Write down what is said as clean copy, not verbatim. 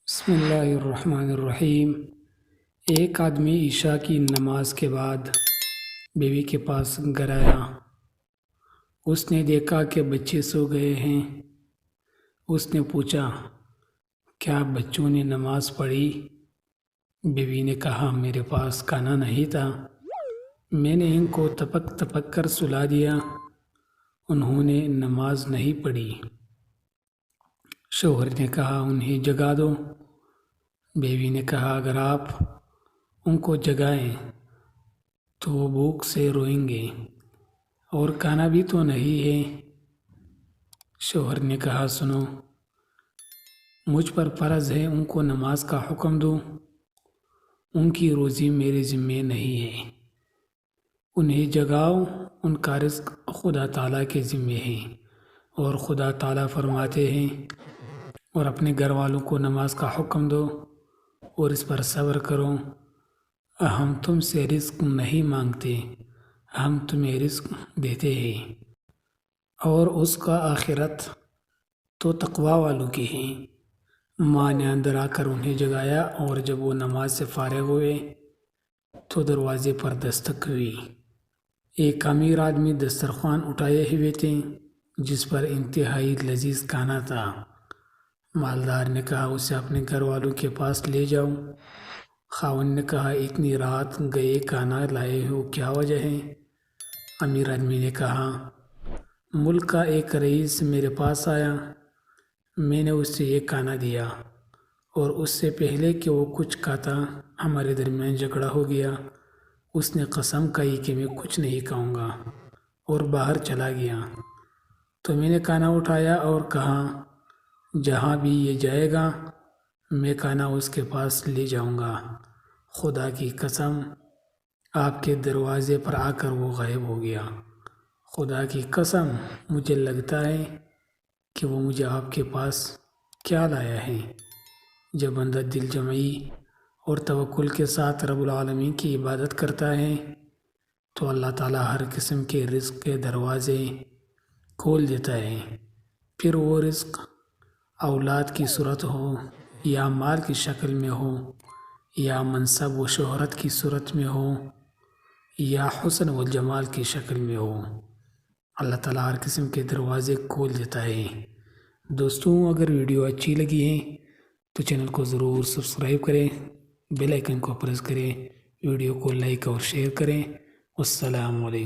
بسم اللہ الرحمن الرحیم۔ ایک آدمی عشاء کی نماز کے بعد بیوی کے پاس گھر آیا۔ اس نے دیکھا کہ بچے سو گئے ہیں۔ اس نے پوچھا، کیا بچوں نے نماز پڑھی؟ بیوی نے کہا، میرے پاس کھانا نہیں تھا، میں نے ان کو تپک تپک کر سلا دیا، انہوں نے نماز نہیں پڑھی۔ شوہر نے کہا، انہیں جگا دو۔ بیوی نے کہا، اگر آپ ان کو جگائیں تو وہ بھوک سے روئیں گے اور کھانا بھی تو نہیں ہے۔ شوہر نے کہا، سنو، مجھ پر فرض ہے ان کو نماز کا حکم دو، ان کی روزی میرے ذمے نہیں ہے، انہیں جگاؤ، ان کا رزق خدا تعالیٰ کے ذمے ہے، اور خدا تعالیٰ فرماتے ہیں، اور اپنے گھر والوں کو نماز کا حکم دو اور اس پر صبر کرو، ہم تم سے رزق نہیں مانگتے، ہم تمہیں رزق دیتے ہیں، اور اس کا آخرت تو تقوی والوں کی ہے۔ ماں نے اندر آ کر انہیں جگایا، اور جب وہ نماز سے فارغ ہوئے تو دروازے پر دستک ہوئی۔ ایک امیر آدمی دسترخوان اٹھائے ہوئے تھے جس پر انتہائی لذیذ کھانا تھا۔ مالدار نے کہا، اسے اپنے گھر والوں کے پاس لے جاؤ۔ خاوند نے کہا، اتنی رات گئے کھانا لائے ہو، کیا وجہ ہے؟ امیر آدمی نے کہا، ملک کا ایک رئیس میرے پاس آیا، میں نے اسے یہ کھانا دیا، اور اس سے پہلے کہ وہ کچھ کھاتا ہمارے درمیان جھگڑا ہو گیا۔ اس نے قسم کھائی کہ میں کچھ نہیں کھاؤں گا، اور باہر چلا گیا۔ تو میں نے کھانا اٹھایا اور کہا، جہاں بھی یہ جائے گا میں کھانا اس کے پاس لے جاؤں گا۔ خدا کی قسم، آپ کے دروازے پر آ کر وہ غائب ہو گیا۔ خدا کی قسم، مجھے لگتا ہے کہ وہ مجھے آپ کے پاس کیا لایا ہے۔ جب بندہ دل جمعی اور توکل کے ساتھ رب العالمین کی عبادت کرتا ہے تو اللہ تعالیٰ ہر قسم کے رزق کے دروازے کھول دیتا ہے، پھر وہ رزق اولاد کی صورت ہو، یا مال کی شکل میں ہو، یا منصب و شہرت کی صورت میں ہو، یا حسن و جمال کی شکل میں ہو۔ اللہ تعالیٰ ہر قسم کے دروازے کھول دیتا ہے۔ دوستوں، اگر ویڈیو اچھی لگی ہے تو چینل کو ضرور سبسکرائب کریں، بیل آئیکن کو پریس کریں، ویڈیو کو لائک اور شیئر کریں۔ السلام علیکم۔